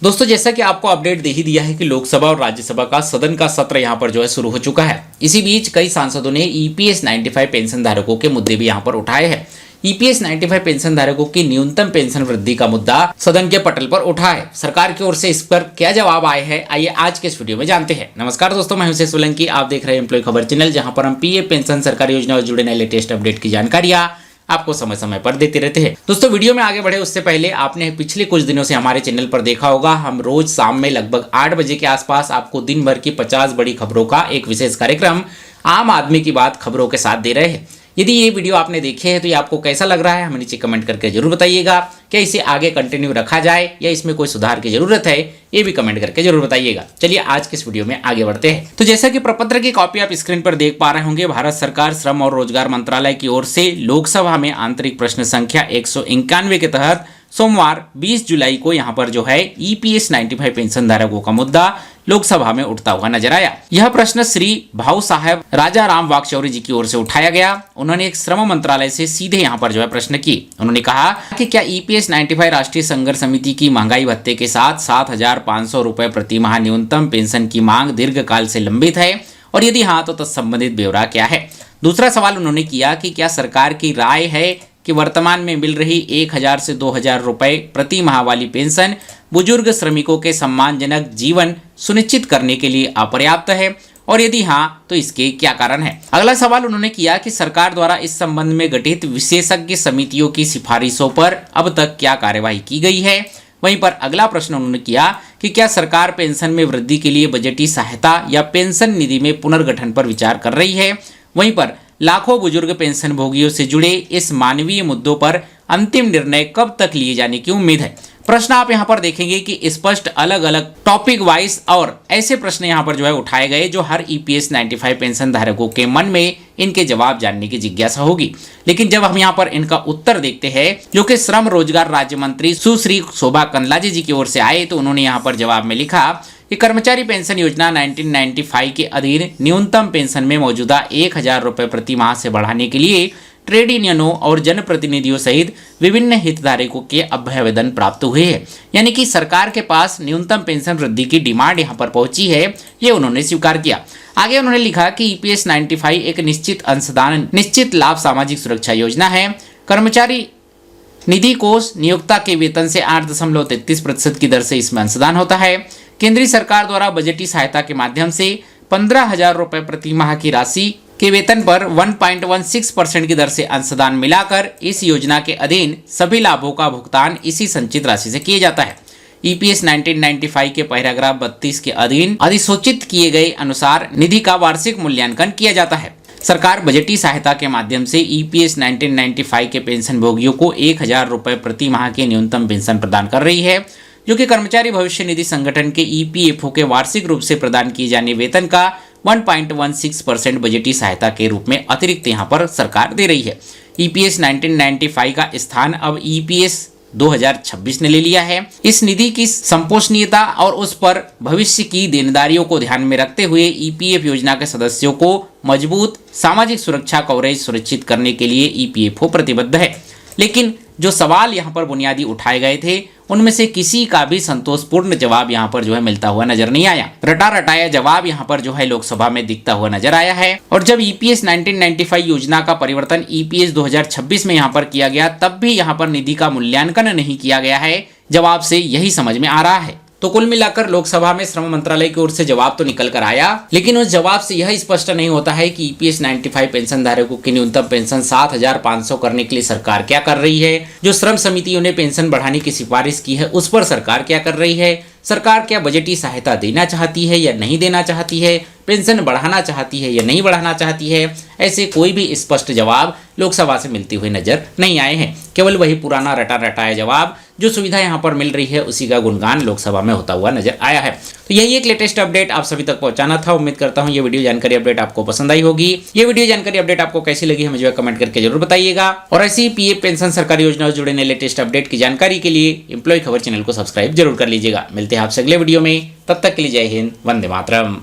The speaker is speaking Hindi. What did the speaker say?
दोस्तों जैसा कि आपको अपडेट दे ही दिया है कि लोकसभा और राज्यसभा का सदन का सत्र यहां पर जो है शुरू हो चुका है। इसी बीच कई सांसदों ने ईपीएस 95 पेंशन धारकों के मुद्दे भी यहां पर उठाए हैं। ईपीएस 95 पेंशन धारकों की न्यूनतम पेंशन वृद्धि का मुद्दा सदन के पटल पर उठा है। सरकार की ओर से इस पर क्या जवाब आए हैं, आइए आज के इस वीडियो में जानते हैं। नमस्कार दोस्तों, मैं हूं सोलंकी, आप देख रहे हैं एम्प्लॉय खबर चैनल, जहां पर हम पीएफ पेंशन सरकारी योजना से जुड़े नए लेटेस्ट अपडेट की जानकारियां आपको समय समय पर देते रहते हैं। दोस्तों वीडियो में आगे बढ़े उससे पहले आपने पिछले कुछ दिनों से हमारे चैनल पर देखा होगा, हम रोज शाम में लगभग 8 बजे के आसपास आपको दिन भर की 50 बड़ी खबरों का एक विशेष कार्यक्रम आम आदमी की बात खबरों के साथ दे रहे हैं। यदि ये वीडियो आपने देखे हैं तो ये आपको कैसा लग रहा है हमें नीचे कमेंट करके जरूर बताइएगा। क्या इसे आगे कंटिन्यू रखा जाए या इसमें कोई सुधार की जरूरत है, ये भी कमेंट करके जरूर बताइएगा। चलिए आज के इस वीडियो में आगे बढ़ते हैं। तो जैसा कि प्रपत्र की कॉपी आप स्क्रीन पर देख पा रहे होंगे, भारत सरकार श्रम और रोजगार मंत्रालय की ओर से लोकसभा में आंतरिक प्रश्न संख्या 191 के तहत सोमवार 20 जुलाई को यहाँ पर जो है ईपीएस 95 पेंशन धारकों का मुद्दा लोकसभा में उठता हुआ नजर आया। यह प्रश्न श्री भाऊ साहब राजा राम वाकचौरी जी की ओर से उठाया गया। उन्होंने एक श्रम मंत्रालय से सीधे यहाँ पर जो है प्रश्न किए। उन्होंने कहा कि क्या ईपीएस 95 राष्ट्रीय संघर्ष समिति की महंगाई भत्ते के साथ 7,500 रुपए प्रति माह न्यूनतम पेंशन की मांग दीर्घकाल से लंबित है, और यदि हाँ तो तत्संबंधित ब्यौरा क्या है। दूसरा सवाल उन्होंने किया कि क्या सरकार की राय है कि वर्तमान में मिल रही 1,000 से 2,000 रुपए प्रति माह वाली पेंशन बुजुर्ग श्रमिकों के सम्मानजनक जीवन सुनिश्चित करने के लिए अपर्याप्त है, और यदि हाँ तो इसके क्या कारण है। अगला सवाल उन्होंने किया कि सरकार द्वारा इस संबंध में गठित विशेषज्ञ समितियों की सिफारिशों पर अब तक क्या कार्यवाही की गई है। वहीं पर अगला प्रश्न उन्होंने किया कि क्या सरकार पेंशन में वृद्धि के लिए बजटीय सहायता या पेंशन निधि में पुनर्गठन पर विचार कर रही है। वहीं पर लाखों बुजुर्ग पेंशन भोगियों से जुड़े इस मानवीय मुद्दों पर अंतिम निर्णय कब तक लिए जाने की उम्मीद है। प्रश्न आप यहाँ पर देखेंगे कि स्पष्ट अलग अलग टॉपिक वाइज और ऐसे प्रश्न यहाँ पर जो है उठाए गए जो हर ईपीएस 95 पेंशन धारकों के मन में इनके जवाब जानने की जिज्ञासा होगी। लेकिन जब हम यहाँ पर इनका उत्तर देखते हैं जो कि श्रम रोजगार राज्य मंत्री सुश्री शोभा कंदलाजे जी की ओर से आए, तो उन्होंने यहाँ पर जवाब में लिखा कि कर्मचारी पेंशन योजना 1995 के अधीन न्यूनतम पेंशन में मौजूदा 1,000 रुपए प्रति माह से बढ़ाने के लिए ट्रेड यूनियनों और जनप्रतिनिधियों सहित विभिन्न हितधारकों के अभ्यावेदन प्राप्त हुए हैं। यानी कि सरकार के पास न्यूनतम पेंशन वृद्धि की डिमांड यहाँ पर पहुंची है, ये उन्होंने स्वीकार किया। आगे उन्होंने लिखा कि ईपीएस 95 एक निश्चित अंशदान निश्चित लाभ सामाजिक सुरक्षा योजना है। कर्मचारी निधि कोष नियोक्ता के वेतन से 8.33% की दर से इसमें अंशदान होता है। केंद्रीय सरकार द्वारा बजटीय सहायता के माध्यम से 15,000 रुपए प्रति माह की राशि के वेतन पर 1.16% की दर से अंशदान मिलाकर इस योजना के अधीन सभी लाभों का भुगतान इसी संचित राशि से किया जाता है। ईपीएस 1995 के पैराग्राफ 32 के अधीन अधिसूचित किए गए अनुसार निधि का वार्षिक मूल्यांकन किया जाता है। सरकार बजटीय सहायता के माध्यम से ईपीएस 1995 के पेंशन भोगियों को 1,000 रुपए प्रति माह के न्यूनतम पेंशन प्रदान कर रही है, जो कि कर्मचारी भविष्य निधि संगठन के ईपीएफओ के वार्षिक रूप से प्रदान किए जाने वेतन का 1.16% बजटीय सहायता के रूप में अतिरिक्त यहाँ पर सरकार दे रही है। ईपीएस 1995 का स्थान अब ईपीएस 2026 ने ले लिया है। इस निधि की संपोषणीयता और उस पर भविष्य की देनदारियों को ध्यान में रखते हुए ईपीएफ योजना के सदस्यों को मजबूत सामाजिक सुरक्षा कवरेज सुनिश्चित करने के लिए ईपीएफओ प्रतिबद्ध है। लेकिन जो सवाल यहाँ पर बुनियादी उठाए गए थे उनमें से किसी का भी संतोषपूर्ण जवाब यहाँ पर जो है मिलता हुआ नजर नहीं आया। रटा रटाया जवाब यहाँ पर जो है लोकसभा में दिखता हुआ नजर आया है। और जब ईपीएस 1995 योजना का परिवर्तन ईपीएस 2026 में यहाँ पर किया गया, तब भी यहाँ पर निधि का मूल्यांकन नहीं किया गया है। जवाब से यही समझ में आ रहा है। तो कुल मिलाकर लोकसभा में श्रम मंत्रालय की ओर से जवाब तो निकल कर आया, लेकिन उस जवाब से यह स्पष्ट नहीं होता है कि ईपीएस 95 पेंशन धारकों की न्यूनतम पेंशन 7,500 करने के लिए सरकार क्या कर रही है। जो श्रम समितियों ने पेंशन बढ़ाने की सिफारिश की है उस पर सरकार क्या कर रही है। सरकार क्या बजटीय सहायता देना चाहती है या नहीं देना चाहती है, पेंशन बढ़ाना चाहती है या नहीं बढ़ाना चाहती है। ऐसे कोई भी स्पष्ट जवाब लोकसभा से मिलते हुए नजर नहीं आए हैं। केवल वही पुराना रटा रटाया जवाब, जो सुविधा यहाँ पर मिल रही है उसी का गुणगान लोकसभा में होता हुआ नजर आया है। तो यही एक लेटेस्ट अपडेट आप सभी तक पहुंचाना था। उम्मीद करता हूँ ये वीडियो जानकारी अपडेट आपको पसंद आई होगी। ये वीडियो जानकारी अपडेट आपको कैसी लगी हमें जो है कमेंट करके जरूर बताइएगा। और ऐसी ही पीएफ पेंशन सरकारी योजना से जुड़े नए लेटेस्ट अपडेट की जानकारी के लिए एम्प्लॉय खबर चैनल को सब्सक्राइब जरूर कर लीजिएगा। मिलते हैं आपसे अगले वीडियो में, तब तक के लिए जय हिंद, वंदे मातरम।